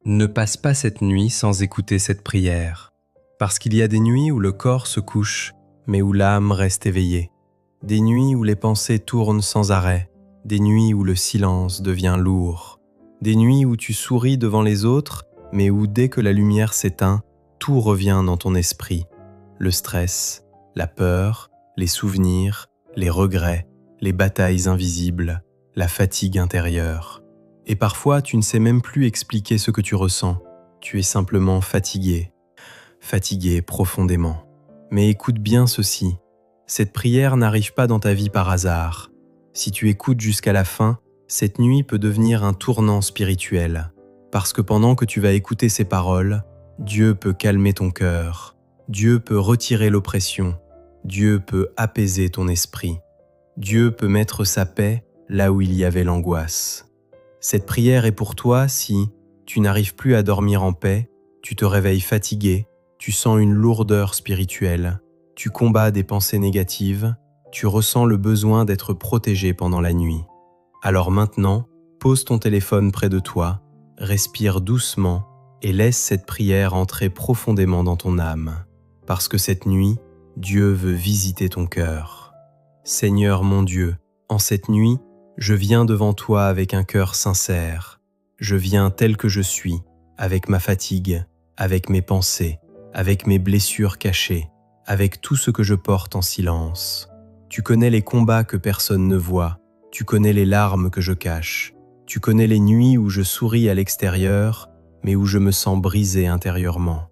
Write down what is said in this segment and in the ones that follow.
Ne passe pas cette nuit sans écouter cette prière, parce qu'il y a des nuits où le corps se couche, mais où l'âme reste éveillée, des nuits où les pensées tournent sans arrêt, des nuits où le silence devient lourd, des nuits où tu souris devant les autres, mais où dès que la lumière s'éteint, tout revient dans ton esprit, le stress, la peur, les souvenirs, les regrets, les batailles invisibles, la fatigue intérieure. Et parfois, tu ne sais même plus expliquer ce que tu ressens. Tu es simplement fatigué, fatigué profondément. Mais écoute bien ceci, cette prière n'arrive pas dans ta vie par hasard. Si tu écoutes jusqu'à la fin, cette nuit peut devenir un tournant spirituel. Parce que pendant que tu vas écouter ces paroles, Dieu peut calmer ton cœur, Dieu peut retirer l'oppression, Dieu peut apaiser ton esprit, Dieu peut mettre sa paix là où il y avait l'angoisse. Cette prière est pour toi si tu n'arrives plus à dormir en paix, tu te réveilles fatigué, tu sens une lourdeur spirituelle, tu combats des pensées négatives, tu ressens le besoin d'être protégé pendant la nuit. Alors maintenant, pose ton téléphone près de toi, respire doucement et laisse cette prière entrer profondément dans ton âme. Parce que cette nuit, Dieu veut visiter ton cœur. Seigneur mon Dieu, en cette nuit, je viens devant toi avec un cœur sincère. Je viens tel que je suis, avec ma fatigue, avec mes pensées, avec mes blessures cachées, avec tout ce que je porte en silence. Tu connais les combats que personne ne voit, tu connais les larmes que je cache, tu connais les nuits où je souris à l'extérieur, mais où je me sens brisé intérieurement.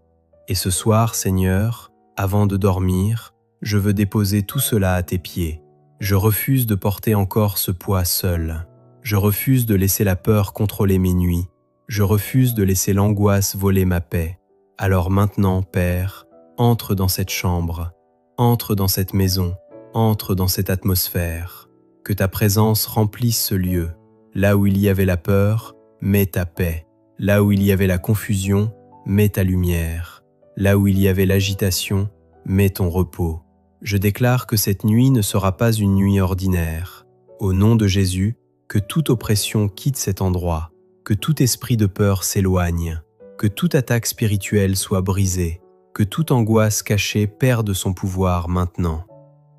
Et ce soir, Seigneur, avant de dormir, je veux déposer tout cela à tes pieds. Je refuse de porter encore ce poids seul. Je refuse de laisser la peur contrôler mes nuits. Je refuse de laisser l'angoisse voler ma paix. Alors maintenant, Père, entre dans cette chambre, entre dans cette maison, entre dans cette atmosphère. Que ta présence remplisse ce lieu. Là où il y avait la peur, mets ta paix. Là où il y avait la confusion, mets ta lumière. Là où il y avait l'agitation, mets ton repos. Je déclare que cette nuit ne sera pas une nuit ordinaire. Au nom de Jésus, que toute oppression quitte cet endroit, que tout esprit de peur s'éloigne, que toute attaque spirituelle soit brisée, que toute angoisse cachée perde son pouvoir maintenant.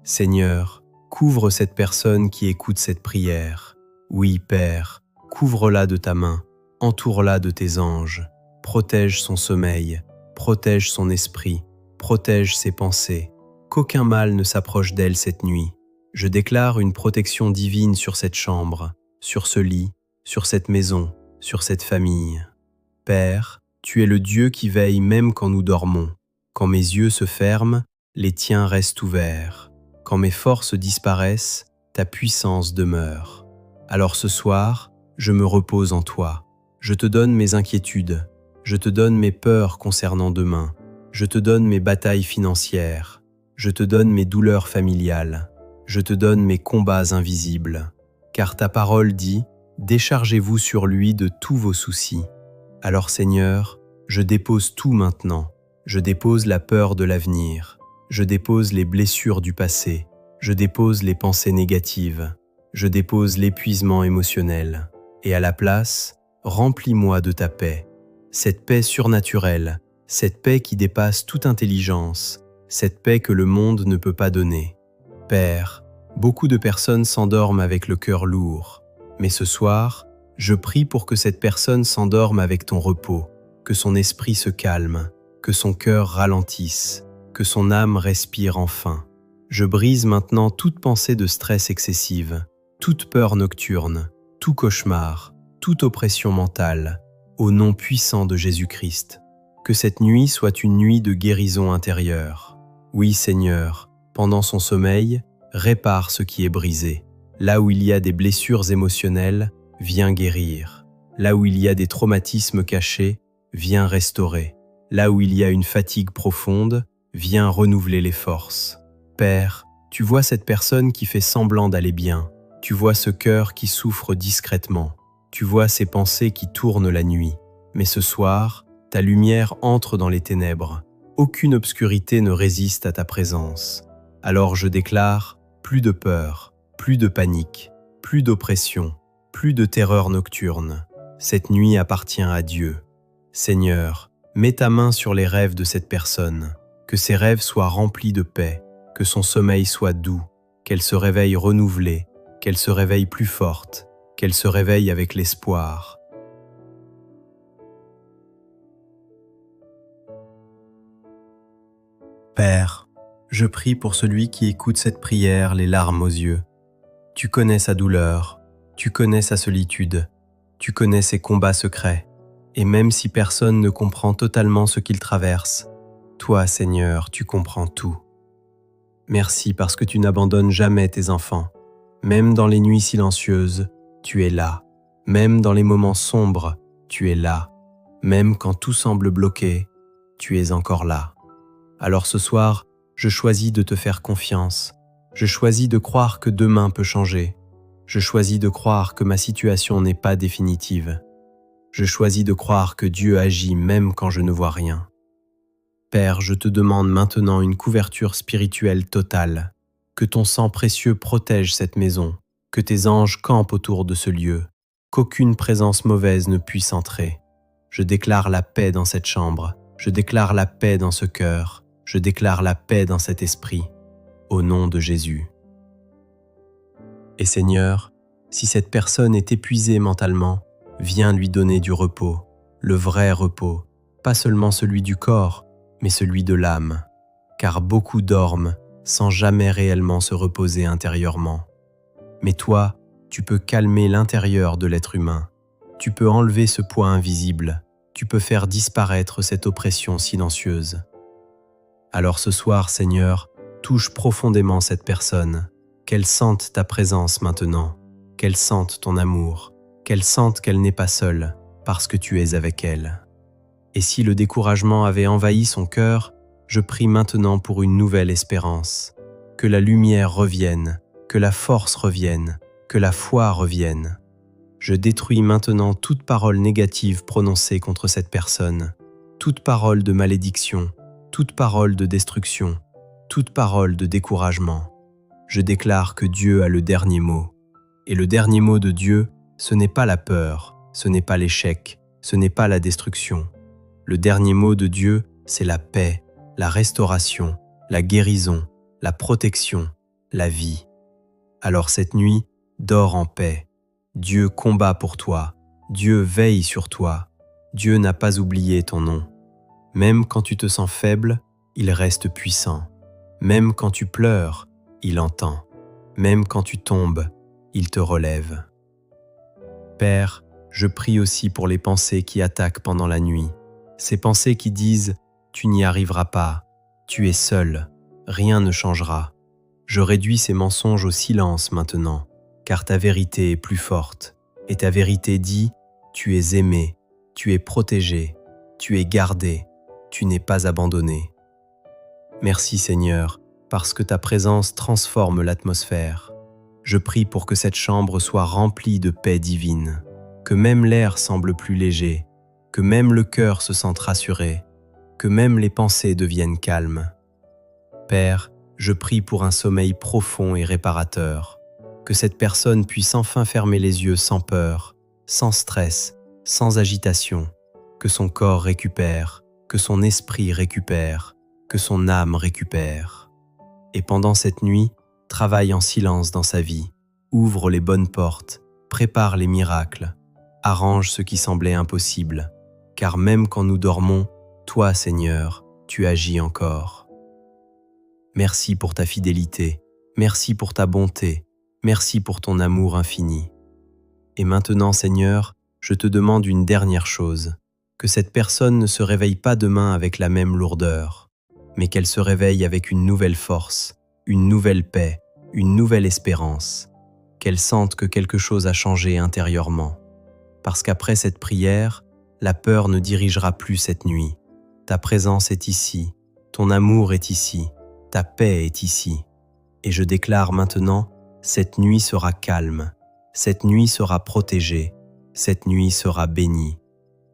Seigneur, couvre cette personne qui écoute cette prière. Oui, Père, couvre-la de ta main, entoure-la de tes anges, protège son sommeil, protège son esprit, protège ses pensées. Qu'aucun mal ne s'approche d'elle cette nuit. Je déclare une protection divine sur cette chambre, sur ce lit, sur cette maison, sur cette famille. Père, tu es le Dieu qui veille même quand nous dormons. Quand mes yeux se ferment, les tiens restent ouverts. Quand mes forces disparaissent, ta puissance demeure. Alors ce soir, je me repose en toi. Je te donne mes inquiétudes. Je te donne mes peurs concernant demain. Je te donne mes batailles financières. Je te donne mes douleurs familiales, je te donne mes combats invisibles, car ta parole dit « Déchargez-vous sur lui de tous vos soucis ». Alors Seigneur, je dépose tout maintenant, je dépose la peur de l'avenir, je dépose les blessures du passé, je dépose les pensées négatives, je dépose l'épuisement émotionnel, et à la place, remplis-moi de ta paix, cette paix surnaturelle, cette paix qui dépasse toute intelligence, cette paix que le monde ne peut pas donner. Père, beaucoup de personnes s'endorment avec le cœur lourd, mais ce soir, je prie pour que cette personne s'endorme avec ton repos, que son esprit se calme, que son cœur ralentisse, que son âme respire enfin. Je brise maintenant toute pensée de stress excessive, toute peur nocturne, tout cauchemar, toute oppression mentale, au nom puissant de Jésus-Christ. Que cette nuit soit une nuit de guérison intérieure. Oui, Seigneur, pendant son sommeil, répare ce qui est brisé. Là où il y a des blessures émotionnelles, viens guérir. Là où il y a des traumatismes cachés, viens restaurer. Là où il y a une fatigue profonde, viens renouveler les forces. Père, tu vois cette personne qui fait semblant d'aller bien. Tu vois ce cœur qui souffre discrètement. Tu vois ces pensées qui tournent la nuit. Mais ce soir, ta lumière entre dans les ténèbres. Aucune obscurité ne résiste à ta présence. Alors je déclare, plus de peur, plus de panique, plus d'oppression, plus de terreur nocturne. Cette nuit appartient à Dieu. Seigneur, mets ta main sur les rêves de cette personne, que ses rêves soient remplis de paix, que son sommeil soit doux, qu'elle se réveille renouvelée, qu'elle se réveille plus forte, qu'elle se réveille avec l'espoir. Père, je prie pour celui qui écoute cette prière les larmes aux yeux. Tu connais sa douleur, tu connais sa solitude, tu connais ses combats secrets, et même si personne ne comprend totalement ce qu'il traverse, toi, Seigneur, tu comprends tout. Merci parce que tu n'abandonnes jamais tes enfants. Même dans les nuits silencieuses, tu es là. Même dans les moments sombres, tu es là. Même quand tout semble bloqué, tu es encore là. Alors ce soir, je choisis de te faire confiance. Je choisis de croire que demain peut changer. Je choisis de croire que ma situation n'est pas définitive. Je choisis de croire que Dieu agit même quand je ne vois rien. Père, je te demande maintenant une couverture spirituelle totale. Que ton sang précieux protège cette maison, que tes anges campent autour de ce lieu, qu'aucune présence mauvaise ne puisse entrer. Je déclare la paix dans cette chambre, je déclare la paix dans ce cœur, je déclare la paix dans cet esprit, au nom de Jésus. Et Seigneur, si cette personne est épuisée mentalement, viens lui donner du repos, le vrai repos, pas seulement celui du corps, mais celui de l'âme, car beaucoup dorment sans jamais réellement se reposer intérieurement. Mais toi, tu peux calmer l'intérieur de l'être humain, tu peux enlever ce poids invisible, tu peux faire disparaître cette oppression silencieuse. Alors ce soir, Seigneur, touche profondément cette personne, qu'elle sente ta présence maintenant, qu'elle sente ton amour, qu'elle sente qu'elle n'est pas seule, parce que tu es avec elle. Et si le découragement avait envahi son cœur, je prie maintenant pour une nouvelle espérance, que la lumière revienne, que la force revienne, que la foi revienne. Je détruis maintenant toute parole négative prononcée contre cette personne, toute parole de malédiction, toute parole de destruction, toute parole de découragement. Je déclare que Dieu a le dernier mot. Et le dernier mot de Dieu, ce n'est pas la peur, ce n'est pas l'échec, ce n'est pas la destruction. Le dernier mot de Dieu, c'est la paix, la restauration, la guérison, la protection, la vie. Alors cette nuit, dors en paix. Dieu combat pour toi, Dieu veille sur toi, Dieu n'a pas oublié ton nom. Même quand tu te sens faible, il reste puissant. Même quand tu pleures, il entend. Même quand tu tombes, il te relève. Père, je prie aussi pour les pensées qui attaquent pendant la nuit. Ces pensées qui disent « tu n'y arriveras pas, tu es seul, rien ne changera ». Je réduis ces mensonges au silence maintenant, car ta vérité est plus forte. Et ta vérité dit « tu es aimé, tu es protégé, tu es gardé, tu n'es pas abandonné ». Merci Seigneur, parce que ta présence transforme l'atmosphère. Je prie pour que cette chambre soit remplie de paix divine, que même l'air semble plus léger, que même le cœur se sente rassuré, que même les pensées deviennent calmes. Père, je prie pour un sommeil profond et réparateur, que cette personne puisse enfin fermer les yeux sans peur, sans stress, sans agitation, que son corps récupère, que son esprit récupère, que son âme récupère. Et pendant cette nuit, travaille en silence dans sa vie, ouvre les bonnes portes, prépare les miracles, arrange ce qui semblait impossible, car même quand nous dormons, toi, Seigneur, tu agis encore. Merci pour ta fidélité, merci pour ta bonté, merci pour ton amour infini. Et maintenant, Seigneur, je te demande une dernière chose, que cette personne ne se réveille pas demain avec la même lourdeur, mais qu'elle se réveille avec une nouvelle force, une nouvelle paix, une nouvelle espérance, qu'elle sente que quelque chose a changé intérieurement. Parce qu'après cette prière, la peur ne dirigera plus cette nuit. Ta présence est ici, ton amour est ici, ta paix est ici. Et je déclare maintenant, cette nuit sera calme, cette nuit sera protégée, cette nuit sera bénie.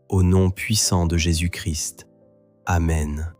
Au nom puissant de Jésus-Christ. Amen.